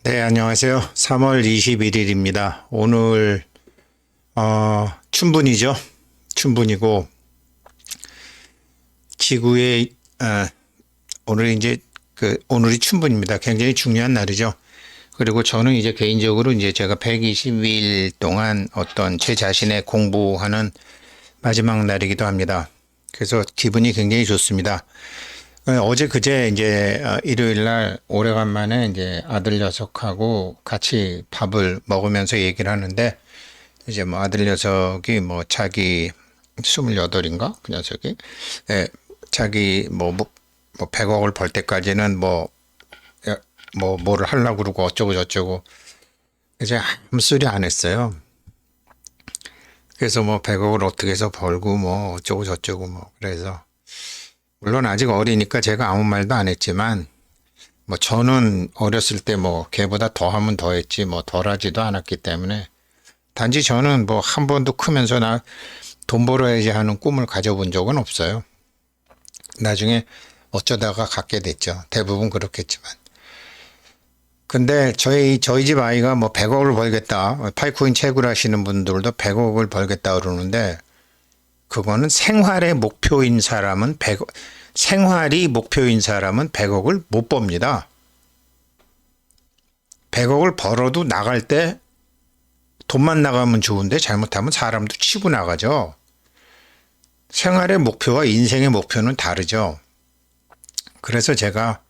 네, 안녕하세요. 3월 21일입니다. 오늘 춘분이죠. 춘분이고 지구의 오늘 이제 오늘이 춘분입니다. 굉장히 중요한 날이죠. 그리고 저는 이제 개인적으로 이제 제가 120일 동안 어떤 제 자신의 공부하는 마지막 날이기도 합니다. 그래서 기분이 굉장히 좋습니다. 어제 그제 이제 일요일 날 오래간만에 이제 아들 녀석하고 같이 밥을 먹으면서 얘기를 하는데 이제 뭐 아들 녀석이 뭐 자기 28인가 그 녀석이 자기 뭐 100억을 벌 때까지는 뭐를 하려고 그러고 어쩌고 저쩌고 이제 아무 소리 안 했어요. 그래서 뭐 100억을 어떻게 해서 벌고 뭐 어쩌고 저쩌고 뭐 그래서 물론 아직 어리니까 제가 아무 말도 안 했지만 뭐 저는 어렸을 때 뭐 걔보다 더 하면 더 했지 뭐 덜 하지도 않았기 때문에 단지 저는 뭐 한 번도 크면서 나 돈 벌어야지 하는 꿈을 가져본 적은 없어요. 나중에 어쩌다가 갖게 됐죠. 대부분 그렇겠지만. 근데 저희 집 아이가 뭐 100억을 벌겠다. 파이코인 채굴 하시는 분들도 100억을 벌겠다 그러는데 그거는 생활이 목표인 사람은 100억을 못 법니다. 100억을 벌어도 나갈 때 돈만 나가면 좋은데 잘못하면 사람도 치고 나가죠. 생활의 목표와 인생의 목표는 다르죠. 그래서 제가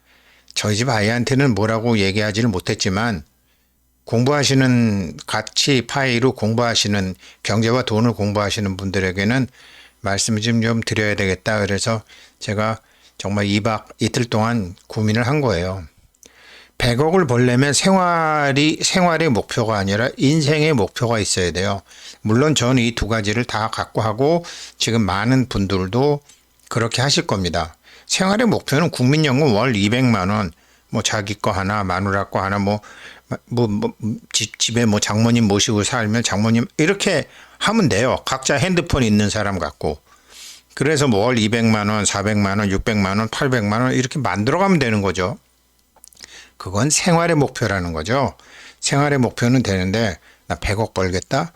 저희 집 아이한테는 뭐라고 얘기하지는 못했지만 같이 파이로 공부하시는 경제와 돈을 공부하시는 분들에게는 말씀을 좀 드려야 되겠다. 그래서 제가 정말 이틀 동안 고민을 한 거예요. 100억을 벌려면 생활의 목표가 아니라 인생의 목표가 있어야 돼요. 물론 저는 이 두 가지를 다 갖고 하고 지금 많은 분들도 그렇게 하실 겁니다. 생활의 목표는 국민연금 월 200만 원, 뭐 자기 거 하나, 마누라 거 하나, 집에 뭐 장모님 모시고 살면 장모님 이렇게 하면 돼요. 각자 핸드폰 있는 사람 갖고. 그래서 뭐 월 200만 원, 400만 원, 600만 원, 800만 원 이렇게 만들어가면 되는 거죠. 그건 생활의 목표라는 거죠. 생활의 목표는 되는데 나 100억 벌겠다?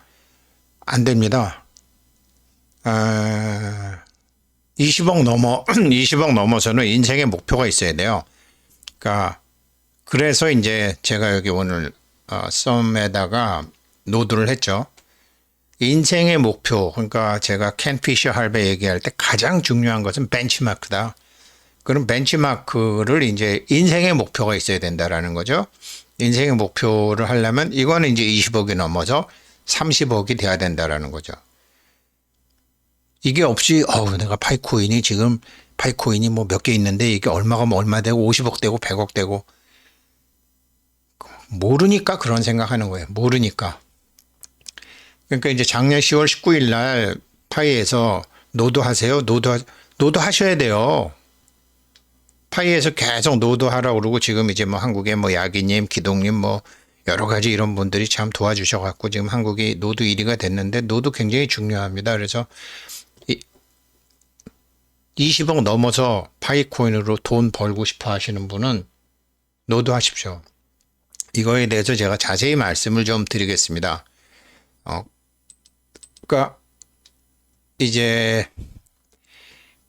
안 됩니다. 20억 넘어서는 인생의 목표가 있어야 돼요. 그래서 이제 제가 여기 오늘 썸에다가 노드를 했죠. 인생의 목표, 그러니까 제가 켄 피셔 할배 얘기할 때 가장 중요한 것은 벤치마크다. 그럼 벤치마크를 이제 인생의 목표가 있어야 된다라는 거죠. 인생의 목표를 하려면 이거는 이제 20억이 넘어서 30억이 돼야 된다라는 거죠. 이게 없이 내가 파이코인이 뭐 몇 개 있는데 이게 얼마가 뭐 얼마 되고 50억 되고 100억 되고 모르니까 그런 생각하는 거예요. 모르니까. 그러니까 이제 작년 10월 19일 날 파이에서 노드 하세요. 노드 하셔야 돼요. 파이에서 계속 노드 하라고 그러고 지금 이제 뭐 한국에 뭐 야기님, 기동님 뭐 여러 가지 이런 분들이 참 도와주셔갖고 지금 한국이 노드 1위가 됐는데 노드 굉장히 중요합니다. 그래서 20억 넘어서 파이코인으로 돈 벌고 싶어 하시는 분은 노드 하십시오. 이거에 대해서 제가 자세히 말씀을 좀 드리겠습니다. 그러니까 이제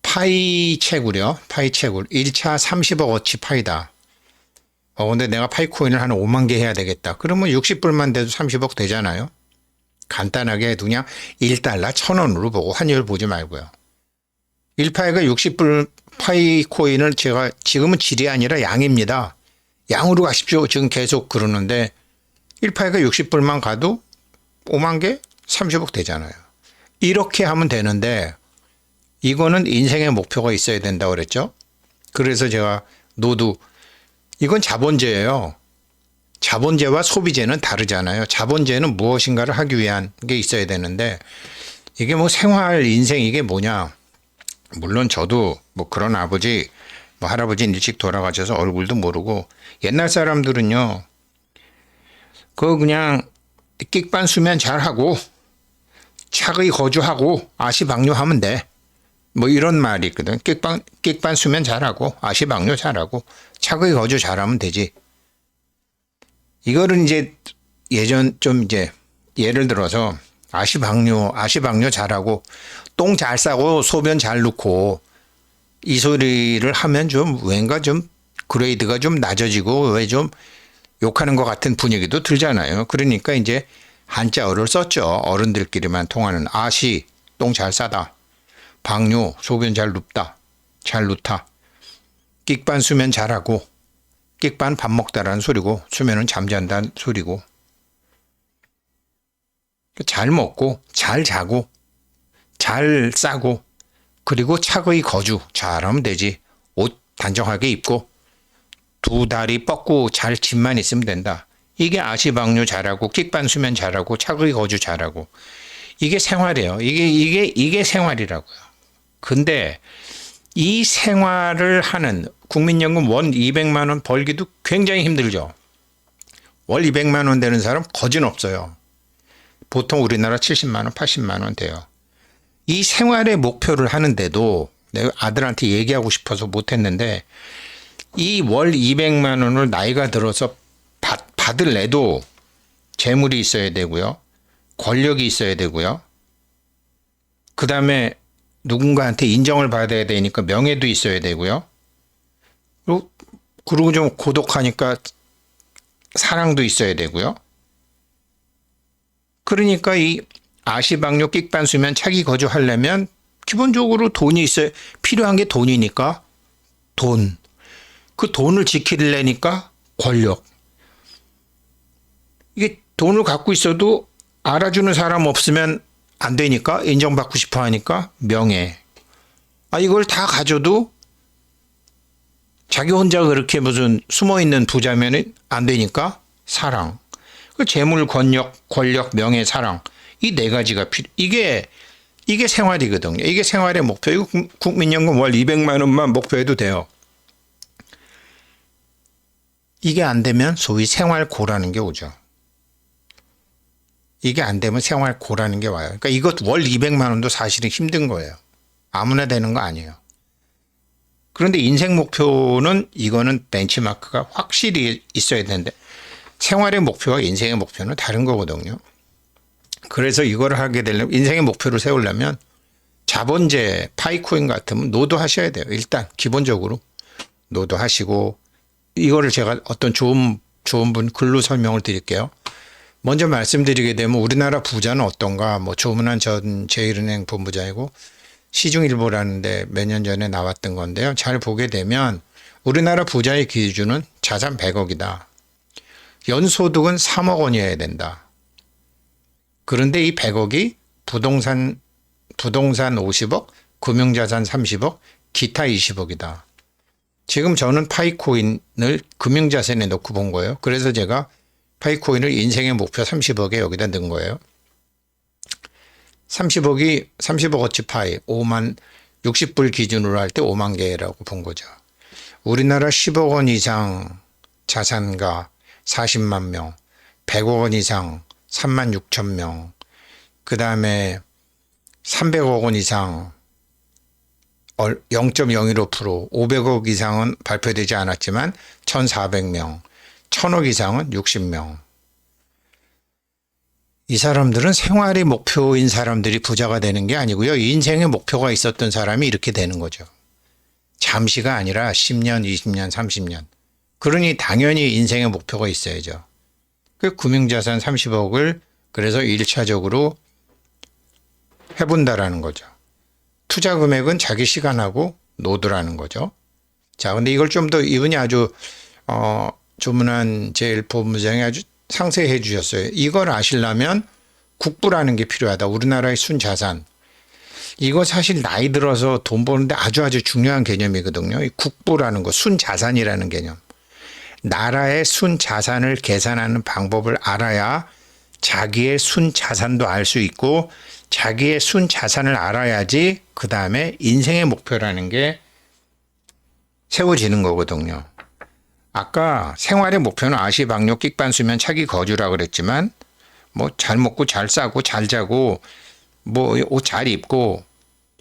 파이 채굴이요. 1차 30억어치 파이다. 근데 내가 파이코인을 한 5만 개 해야 되겠다. 그러면 60불만 돼도 30억 되잖아요. 간단하게 그냥 1달러 1,000원으로 보고 환율 보지 말고요. 1파이가 60불 파이코인을 제가 지금은 질이 아니라 양입니다. 양으로 가십시오. 지금 계속 그러는데 1파이가 60불만 가도 5만 개 30억 되잖아요. 이렇게 하면 되는데 이거는 인생의 목표가 있어야 된다고 그랬죠. 그래서 제가 이건 자본제예요. 자본제와 소비제는 다르잖아요. 자본제는 무엇인가를 하기 위한 게 있어야 되는데 이게 뭐 생활 인생 이게 뭐냐. 물론 저도 뭐 그런 할아버지 일찍 돌아가셔서 얼굴도 모르고 옛날 사람들은요. 그냥 끽반 수면 잘하고 차의 거주하고 아시방뇨하면 돼. 뭐 이런 말이 있거든. 끽반 수면 잘하고 아시방뇨 잘하고 차의 거주 잘하면 되지. 이거를 이제 예전 좀 이제 예를 들어서 아시방뇨 잘하고 똥 잘 싸고 소변 잘 넣고 이 소리를 하면 좀 왠가 좀 그레이드가 좀 낮아지고 왜 좀 욕하는 것 같은 분위기도 들잖아요. 그러니까 이제 한자어를 썼죠. 어른들끼리만 통하는 아시 똥 잘 싸다. 방뇨 소변 잘 눕다. 잘 놓다. 끽반 수면 잘하고 끽반 밥 먹다라는 소리고 수면은 잠잔다는 소리고 잘 먹고 잘 자고 잘 싸고 그리고 착의 거주 잘하면 되지. 옷 단정하게 입고 두 다리 뻗고 잘 집만 있으면 된다. 이게 아시방뇨 잘하고 끽반 수면 잘하고 착의 거주 잘하고 이게 생활이에요. 이게 생활이라고요. 근데 이 생활을 하는 국민연금 월 200만 원 벌기도 굉장히 힘들죠. 월 200만 원 되는 사람 거진 없어요. 보통 우리나라 70만 원, 80만 원 돼요. 이 생활의 목표를 하는데도 내가 아들한테 얘기하고 싶어서 못했는데 이 월 200만 원을 나이가 들어서 받을래도 재물이 있어야 되고요. 권력이 있어야 되고요. 그 다음에 누군가한테 인정을 받아야 되니까 명예도 있어야 되고요. 그리고 좀 고독하니까 사랑도 있어야 되고요. 그러니까 이 아시방뇨 끽반수면 차기 거주하려면 기본적으로 돈이 있어야 필요한 게 돈이니까 돈. 그 돈을 지키려니까 권력. 이게 돈을 갖고 있어도 알아주는 사람 없으면 안 되니까 인정받고 싶어 하니까 명예. 이걸 다 가져도 자기 혼자 그렇게 무슨 숨어있는 부자면 안 되니까 사랑. 그 재물, 권력, 명예, 사랑. 이 네 가지가 이게 생활이거든요. 이게 생활의 목표. 이거 국민연금 월 200만 원만 목표해도 돼요. 이게 안 되면 소위 생활고라는 게 오죠. 이게 안 되면 생활고라는 게 와요. 그러니까 이것 월 200만 원도 사실은 힘든 거예요. 아무나 되는 거 아니에요. 그런데 인생 목표는 이거는 벤치마크가 확실히 있어야 되는데 생활의 목표와 인생의 목표는 다른 거거든요. 그래서 이거를 하게 되려면 인생의 목표를 세우려면 자본제 파이코인 같으면 노도하셔야 돼요. 일단 기본적으로 노도하시고 이거를 제가 어떤 좋은 분 글로 설명을 드릴게요. 먼저 말씀드리게 되면 우리나라 부자는 어떤가? 조문환 전 제1은행 본부장이고 시중일보라는데 몇 년 전에 나왔던 건데요. 잘 보게 되면 우리나라 부자의 기준은 자산 100억이다. 연소득은 3억 원이어야 된다. 그런데 이 100억이 부동산 50억, 금융자산 30억, 기타 20억이다. 지금 저는 파이코인을 금융자산에 넣고 본 거예요. 그래서 제가 파이코인을 인생의 목표 30억에 여기다 넣은 거예요. 30억어치 파이 60불 기준으로 할 때 5만 개라고 본 거죠. 우리나라 10억 원 이상 자산가 40만 명, 100억 원 이상 3만 6천 명, 그 다음에 300억 원 이상 0.015%, 500억 이상은 발표되지 않았지만 1,400명, 1,000억 이상은 60명. 이 사람들은 생활의 목표인 사람들이 부자가 되는 게 아니고요. 인생의 목표가 있었던 사람이 이렇게 되는 거죠. 잠시가 아니라 10년, 20년, 30년. 그러니 당연히 인생의 목표가 있어야죠. 그 금융자산 30억을 그래서 1차적으로 해본다라는 거죠. 투자 금액은 자기 시간하고 노드라는 거죠. 자, 근데 이걸 좀 더 이분이 아주 조문환 제1본부장이 아주 상세히 해 주셨어요. 이걸 아시려면 국부라는 게 필요하다. 우리나라의 순자산. 이거 사실 나이 들어서 돈 버는데 아주 중요한 개념이거든요. 이 국부라는 거, 순자산이라는 개념. 나라의 순자산을 계산하는 방법을 알아야 자기의 순자산도 알 수 있고 자기의 순자산을 알아야지 그 다음에 인생의 목표라는 게 세워지는 거거든요. 아까 생활의 목표는 아시방뇨 끽반수면 차기 거주라 그랬지만 잘 먹고 잘 싸고 잘 자고 옷 잘 입고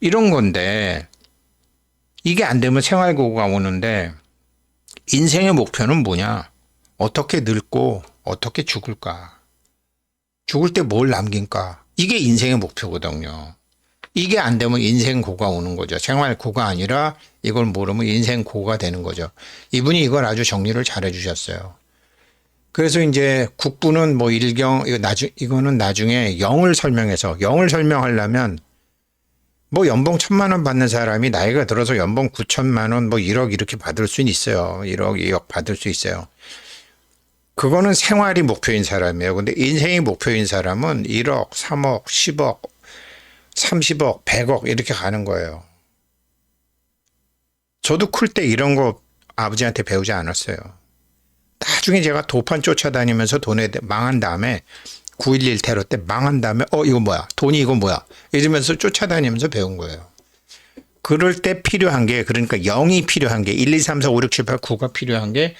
이런 건데 이게 안 되면 생활고가 오는데 인생의 목표는 뭐냐? 어떻게 늙고 어떻게 죽을까? 죽을 때 뭘 남긴가? 이게 인생의 목표거든요. 이게 안 되면 인생 고가 오는 거죠. 생활 고가 아니라 이걸 모르면 인생 고가 되는 거죠. 이분이 이걸 아주 정리를 잘 해주셨어요. 그래서 이제 국부는 뭐 일경, 이거는 나중에 영을 설명해서, 영을 설명하려면 뭐 연봉 1,000만 원 받는 사람이 나이가 들어서 연봉 9천만 원, 뭐 1억 이렇게 받을 수는 있어요. 1억, 2억 받을 수 있어요. 그거는 생활이 목표인 사람이에요. 근데 인생이 목표인 사람은 1억, 3억, 10억, 30억, 100억 이렇게 가는 거예요. 저도 클 때 이런 거 아버지한테 배우지 않았어요. 나중에 제가 도판 쫓아다니면서 돈에 망한 다음에 9.11 테러 때 망한 다음에 이거 뭐야? 돈이 이거 뭐야? 이러면서 쫓아다니면서 배운 거예요. 그럴 때 필요한 게 그러니까 0이 필요한 게 1, 2, 3, 4, 5, 6, 7, 8, 9가 필요한 게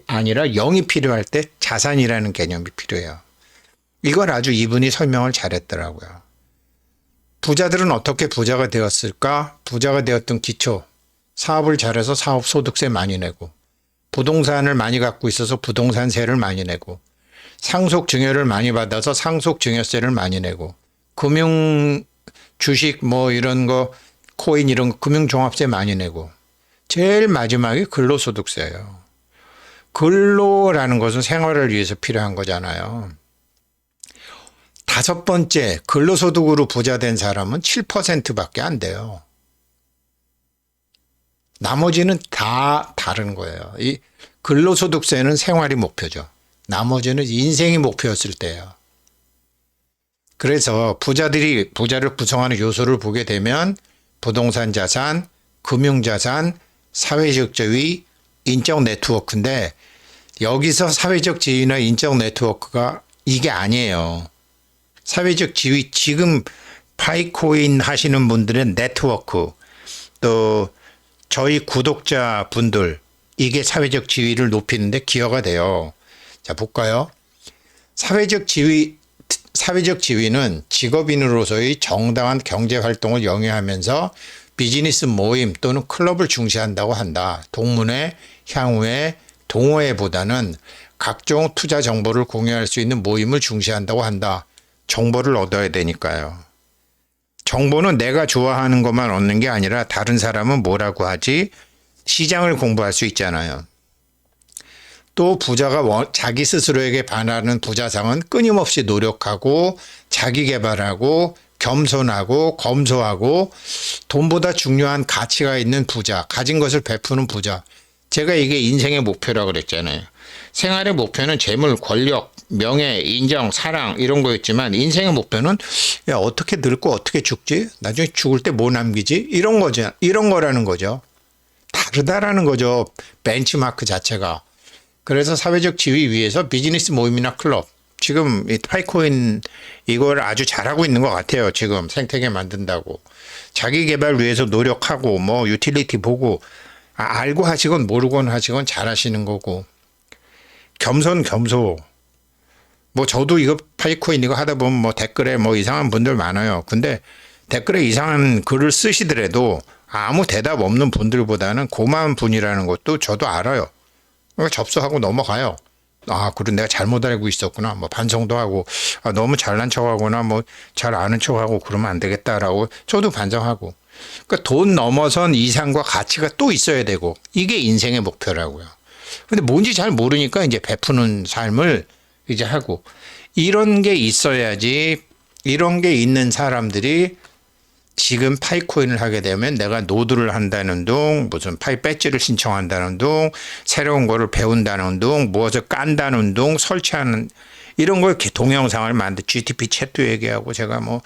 아니라 0이 필요할 때 자산이라는 개념이 필요해요. 이걸 아주 이분이 설명을 잘했더라고요. 부자들은 어떻게 부자가 되었을까? 부자가 되었던 기초. 사업을 잘해서 사업소득세 많이 내고 부동산을 많이 갖고 있어서 부동산세를 많이 내고 상속증여를 많이 받아서 상속증여세를 많이 내고 금융 주식 뭐 이런 거 코인 이런 거 금융종합세 많이 내고 제일 마지막이 근로소득세예요. 근로라는 것은 생활을 위해서 필요한 거잖아요. 5번째 근로소득으로 부자 된 사람은 7%밖에 안 돼요. 나머지는 다 다른 거예요. 이 근로소득세는 생활이 목표죠. 나머지는 인생이 목표였을 때예요. 그래서 부자들이 부자를 구성하는 요소를 보게 되면 부동산 자산, 금융자산, 사회적 지위, 인적 네트워크인데 여기서 사회적 지위나 인적 네트워크가 이게 아니에요. 사회적 지위 지금 파이코인 하시는 분들은 네트워크 또 저희 구독자 분들 이게 사회적 지위를 높이는데 기여가 돼요. 자 볼까요? 사회적 지위는 직업인으로서의 정당한 경제 활동을 영위하면서 비즈니스 모임 또는 클럽을 중시한다고 한다. 동문회, 향후회, 동호회보다는 각종 투자 정보를 공유할 수 있는 모임을 중시한다고 한다. 정보를 얻어야 되니까요. 정보는 내가 좋아하는 것만 얻는 게 아니라 다른 사람은 뭐라고 하지? 시장을 공부할 수 있잖아요. 또 부자가 자기 스스로에게 반하는 부자상은 끊임없이 노력하고 자기 개발하고 겸손하고 검소하고 돈보다 중요한 가치가 있는 부자, 가진 것을 베푸는 부자. 제가 이게 인생의 목표라고 그랬잖아요. 생활의 목표는 재물, 권력, 명예, 인정, 사랑 이런 거였지만 인생의 목표는 야 어떻게 늙고 어떻게 죽지? 나중에 죽을 때 뭐 남기지? 이런 거죠. 이런 거라는 거죠. 다르다라는 거죠. 벤치마크 자체가. 그래서 사회적 지위 위에서 비즈니스 모임이나 클럽. 지금 이 파이코인 이걸 아주 잘하고 있는 것 같아요. 지금 생태계 만든다고. 자기 개발 위해서 노력하고 뭐 유틸리티 보고 알고 하시건 모르건 하시건 잘하시는 거고. 겸손. 뭐 저도 이거 파이코인 이거 하다 보면 뭐 댓글에 뭐 이상한 분들 많아요. 근데 댓글에 이상한 글을 쓰시더라도 아무 대답 없는 분들보다는 고마운 분이라는 것도 저도 알아요. 접수하고 넘어가요. 그래 내가 잘못 알고 있었구나. 뭐 반성도 하고 너무 잘난 척하거나 뭐 잘 아는 척하고 그러면 안 되겠다라고 저도 반성하고. 그러니까 돈 넘어선 이상과 가치가 또 있어야 되고 이게 인생의 목표라고요. 근데 뭔지 잘 모르니까 이제 베푸는 삶을 이제 하고 이런 게 있어야지 이런 게 있는 사람들이 지금 파이코인을 하게 되면 내가 노드를 한다는 둥, 무슨 파이 배지를 신청한다는 둥, 새로운 거를 배운다는 둥, 무엇을 깐다는 둥, 설치하는 이런 걸 이렇게 동영상을 만들 GTP 챗도 얘기하고 제가 뭐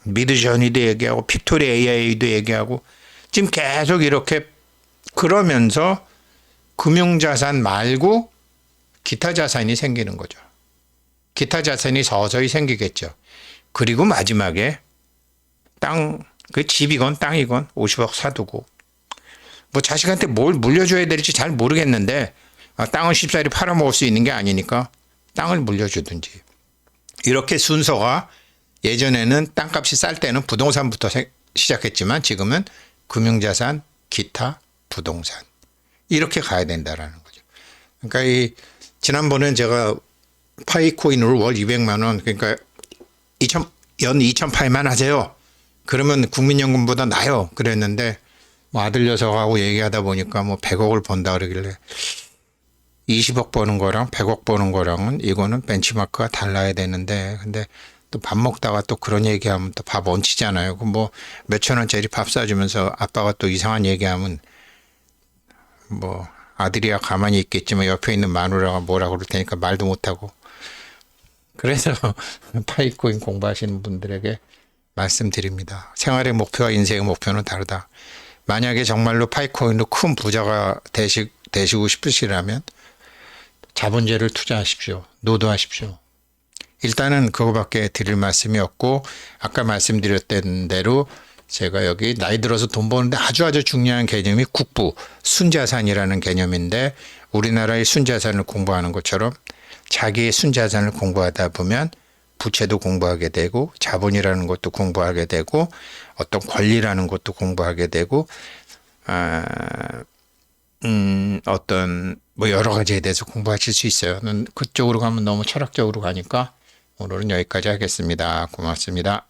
미드저니도 얘기하고 픽토리 AI도 얘기하고 지금 계속 이렇게 그러면서 금융자산 말고 기타 자산이 생기는 거죠. 기타 자산이 서서히 생기겠죠. 그리고 마지막에 그 집이건 땅이건 50억 사두고 뭐 자식한테 뭘 물려줘야 될지 잘 모르겠는데 땅을 쉽사리 팔아먹을 수 있는 게 아니니까 땅을 물려주든지 이렇게 순서가 예전에는 땅값이 쌀 때는 부동산부터 시작했지만 지금은 금융자산, 기타, 부동산 이렇게 가야 된다라는 거죠. 그러니까 이 지난번엔 제가 파이코인으로 월 200만 원, 그러니까 연 2,000파이만 하세요. 그러면 국민연금보다 나요. 그랬는데 뭐 아들 녀석하고 얘기하다 보니까 뭐 100억을 번다 그러길래 20억 버는 거랑 100억 버는 거랑은 이거는 벤치마크가 달라야 되는데, 근데 또 밥 먹다가 또 그런 얘기하면 또 밥 얹히잖아요. 그 뭐 몇천 원짜리 밥 사주면서 아빠가 또 이상한 얘기하면 뭐 아들이야 가만히 있겠지만 옆에 있는 마누라가 뭐라 그럴 테니까 말도 못하고. 그래서 파이코인 공부하시는 분들에게 말씀드립니다. 생활의 목표와 인생의 목표는 다르다. 만약에 정말로 파이코인으로 큰 부자가 되시고 싶으시라면 자본재를 투자하십시오. 노도하십시오. 일단은 그거밖에 드릴 말씀이 없고, 아까 말씀드렸던 대로 제가 여기 나이 들어서 돈 버는데 아주 중요한 개념이 국부, 순자산이라는 개념인데, 우리나라의 순자산을 공부하는 것처럼 자기의 순자산을 공부하다 보면 부채도 공부하게 되고 자본이라는 것도 공부하게 되고 어떤 권리라는 것도 공부하게 되고 어떤 뭐 여러 가지에 대해서 공부하실 수 있어요. 그쪽으로 가면 너무 철학적으로 가니까 오늘은 여기까지 하겠습니다. 고맙습니다.